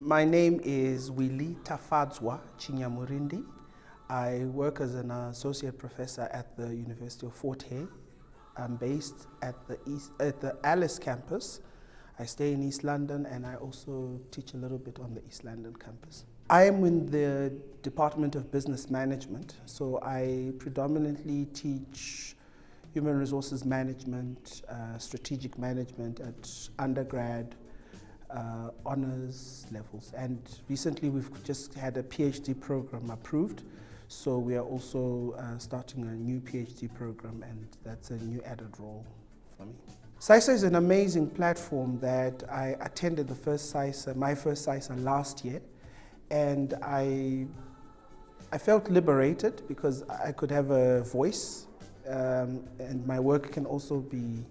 My name is Willie Chinyamurindi. I work as an associate professor at the University of Fort Hare. I'm based at the Alice campus. I stay in East London and I also teach a little bit on the East London campus. I am in the Department of Business Management, so I predominantly teach human resources management, strategic management at undergrad, honors levels, and recently we've just had a PhD program approved, so we are also starting a new PhD program, and that's a new added role for me. CISA is an amazing platform that I attended my first CISA last year, and I felt liberated because I could have a voice, and my work can also be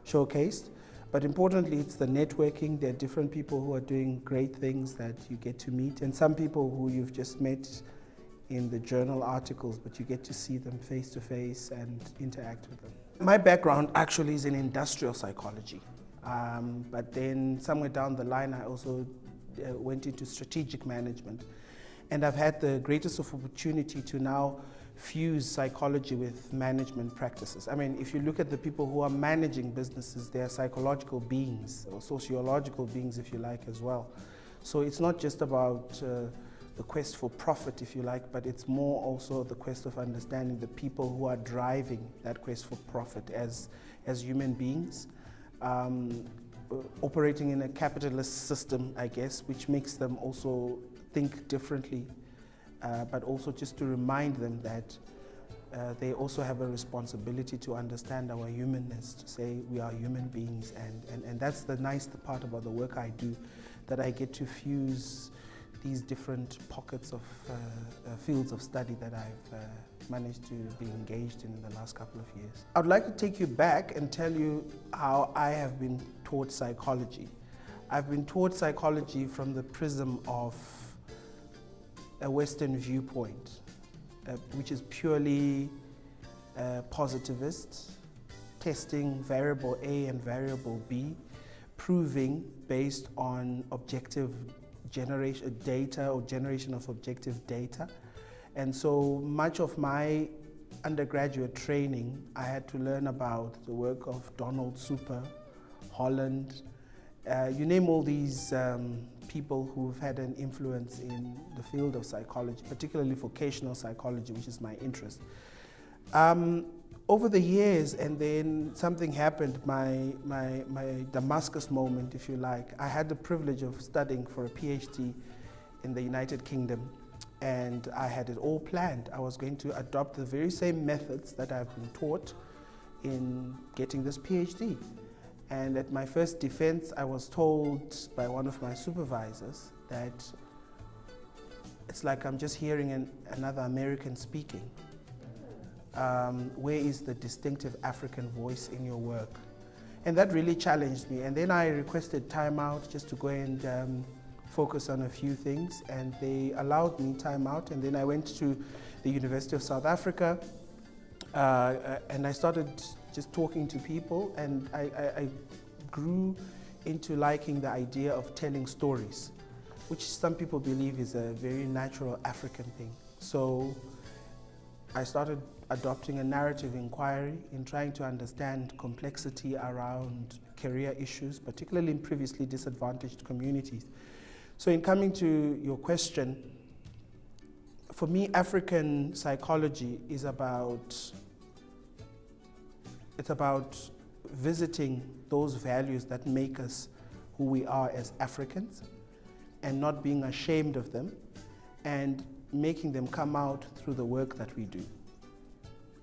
showcased. But importantly, it's the networking. There are different people who are doing great things that you get to meet, and some people who you've just met in the journal articles, but you get to see them face to face and interact with them. My background actually is in industrial psychology, but then somewhere down the line I also went into strategic management, and I've had the greatest of opportunity to now fuse psychology with management practices. I mean, if you look at the people who are managing businesses, they are psychological beings, or sociological beings if you like as well. So it's not just about the quest for profit, if you like, but it's more also the quest of understanding the people who are driving that quest for profit as human beings, operating in a capitalist system, I guess, which makes them also think differently. But also just to remind them that they also have a responsibility to understand our humanness, to say we are human beings, and that's the nice part about the work I do, that I get to fuse these different pockets of fields of study that I've managed to be engaged in the last couple of years. I'd like to take you back and tell you how I have been taught psychology. I've been taught psychology from the prism of a Western viewpoint, which is purely positivist, testing variable A and variable B, proving based on objective generation of objective data. And so much of my undergraduate training, I had to learn about the work of Donald Super, Holland, you name all these people who've had an influence in the field of psychology, particularly vocational psychology, which is my interest. Over the years, and then something happened, my Damascus moment, if you like. I had the privilege of studying for a PhD in the United Kingdom, and I had it all planned. I was going to adopt the very same methods that I've been taught in getting this PhD. And at my first defense, I was told by one of my supervisors that it's like I'm just hearing another American speaking. Where is the distinctive African voice in your work? And that really challenged me. And then I requested time out just to go and focus on a few things. And they allowed me time out. And then I went to the University of South Africa. And I started just talking to people, and I grew into liking the idea of telling stories, which some people believe is a very natural African thing. So I started adopting a narrative inquiry in trying to understand complexity around career issues, particularly in previously disadvantaged communities. So in coming to your question, for me, African psychology is about visiting those values that make us who we are as Africans and not being ashamed of them and making them come out through the work that we do.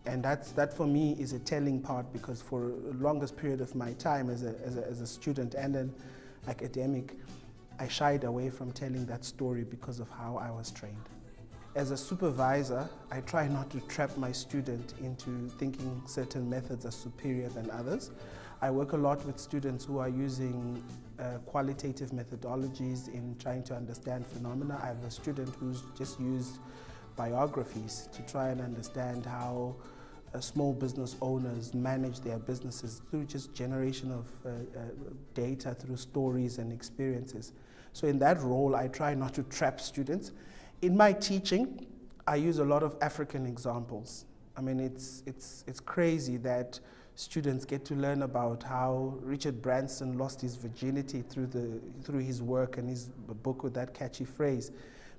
And that for me is a telling part, because for the longest period of my time as a student and an academic, I shied away from telling that story because of how I was trained. As a supervisor, I try not to trap my student into thinking certain methods are superior than others. I work a lot with students who are using qualitative methodologies in trying to understand phenomena. I have a student who's just used biographies to try and understand how small business owners manage their businesses through just generation of data, through stories and experiences. So in that role, I try not to trap students. In my teaching, I use a lot of African examples. I mean, it's crazy that students get to learn about how Richard Branson lost his virginity through his work and his book with that catchy phrase.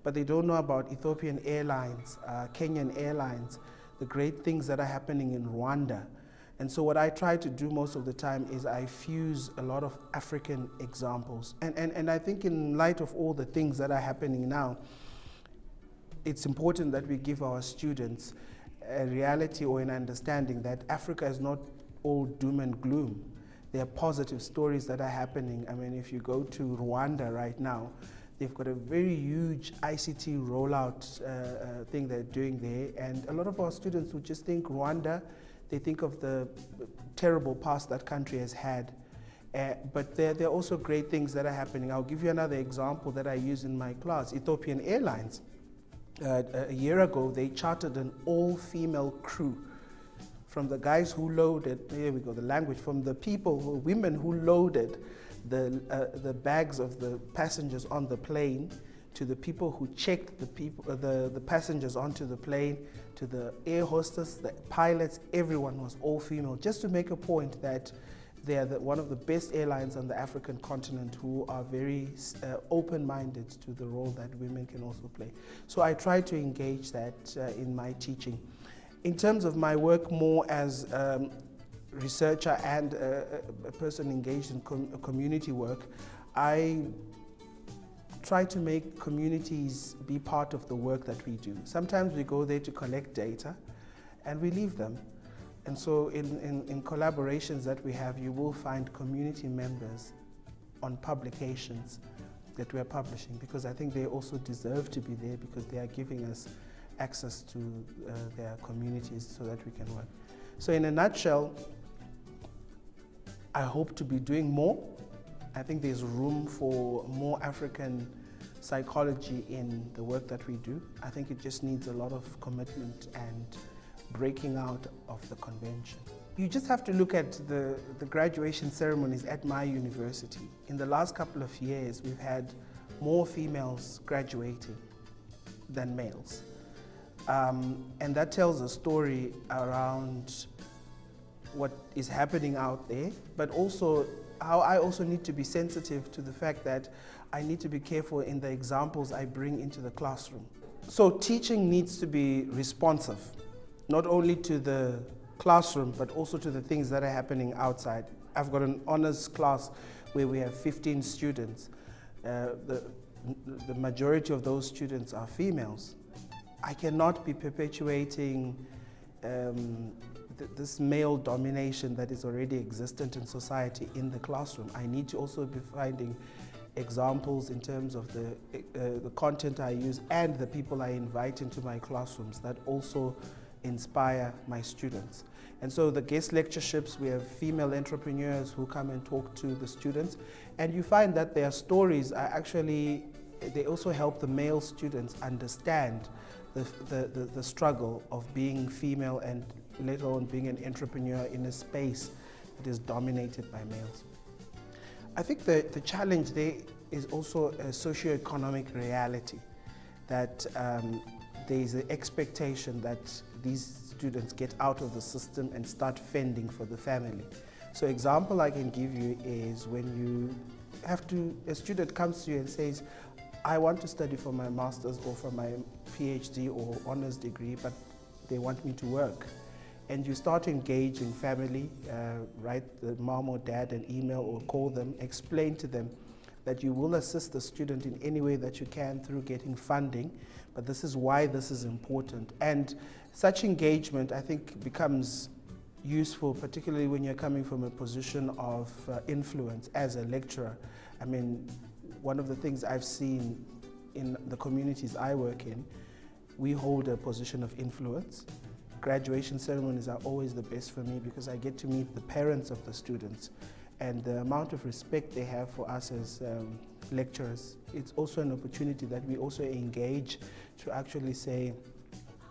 But they don't know about Ethiopian Airlines, Kenyan Airlines, the great things that are happening in Rwanda. And so what I try to do most of the time is I fuse a lot of African examples. And I think in light of all the things that are happening now, it's important that we give our students a reality or an understanding that Africa is not all doom and gloom. There are positive stories that are happening. I mean, if you go to Rwanda right now, they've got a very huge ICT rollout thing they're doing there. And a lot of our students would just think Rwanda, they think of the terrible past that country has had. But there are also great things that are happening. I'll give you another example that I use in my class, Ethiopian Airlines. A year ago, they chartered an all-female crew, from the guys who loaded, here we go, the language, from the women who loaded the bags of the passengers on the plane, to the people who checked the passengers onto the plane, to the air hostess, the pilots, everyone was all female, just to make a point that they are one of the best airlines on the African continent who are very open-minded to the role that women can also play. So I try to engage that in my teaching. In terms of my work more as a researcher and a person engaged in community work, I try to make communities be part of the work that we do. Sometimes we go there to collect data and we leave them. And so in collaborations that we have, you will find community members on publications that we are publishing, because I think they also deserve to be there, because they are giving us access to their communities so that we can work. So in a nutshell, I hope to be doing more. I think there's room for more African psychology in the work that we do. I think it just needs a lot of commitment and breaking out of the convention. You just have to look at the graduation ceremonies at my university. In the last couple of years, we've had more females graduating than males. And that tells a story around what is happening out there, but also how I also need to be sensitive to the fact that I need to be careful in the examples I bring into the classroom. So teaching needs to be responsive, not only to the classroom, but also to the things that are happening outside. I've got an honors class where we have 15 students. The majority of those students are females. I cannot be perpetuating this male domination that is already existent in society in the classroom. I need to also be finding examples in terms of the content I use and the people I invite into my classrooms that also inspire my students. And so the guest lectureships, we have female entrepreneurs who come and talk to the students, and you find that their stories are actually, they also help the male students understand the struggle of being female and later on being an entrepreneur in a space that is dominated by males. I think the challenge there is also a socioeconomic reality, that there is an expectation that these students get out of the system and start fending for the family. So example I can give you is when a student comes to you and says, I want to study for my master's or for my PhD or honors degree, but they want me to work. And you start engaging family, write the mom or dad an email or call them, explain to them that you will assist the student in any way that you can through getting funding, but this is why this is important. And such engagement, I think, becomes useful, particularly when you're coming from a position of influence as a lecturer. I mean, one of the things I've seen in the communities I work in, we hold a position of influence. Graduation ceremonies are always the best for me because I get to meet the parents of the students, and the amount of respect they have for us as lecturers. It's also an opportunity that we also engage to actually say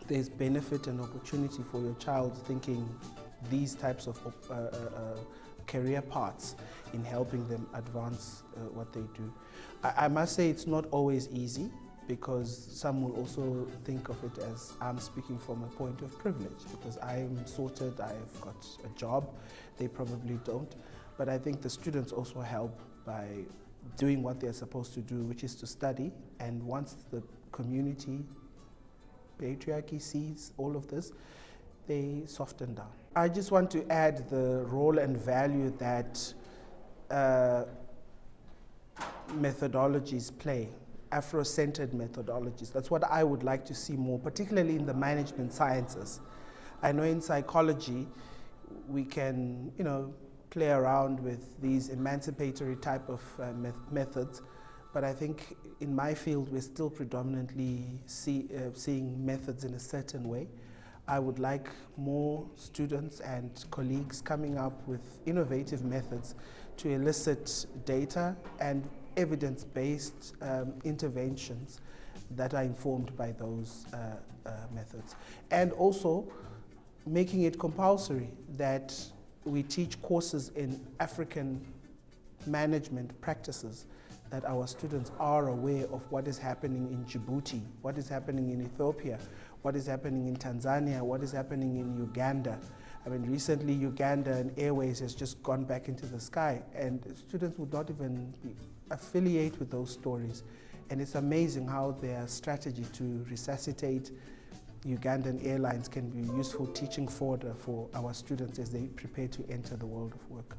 there's benefit and opportunity for your child thinking these types of career paths in helping them advance what they do. I must say it's not always easy, because some will also think of it as I'm speaking from a point of privilege, because I am sorted, I've got a job, they probably don't. But I think the students also help by doing what they're supposed to do, which is to study, and once the community, patriarchy sees all of this, they soften down. I just want to add the role and value that methodologies play. Afro-centered methodologies. That's what I would like to see more, particularly in the management sciences. I know in psychology, we can, play around with these emancipatory type of methods, but I think in my field, we're still predominantly seeing methods in a certain way. I would like more students and colleagues coming up with innovative methods to elicit data and evidence-based interventions that are informed by those methods. And also making it compulsory that we teach courses in African management practices, that our students are aware of what is happening in Djibouti, what is happening in Ethiopia, what is happening in Tanzania, what is happening in Uganda. I mean, recently Ugandan Airways has just gone back into the sky, and students would not even affiliate with those stories. And it's amazing how their strategy to resuscitate Ugandan airlines can be useful teaching fodder for our students as they prepare to enter the world of work.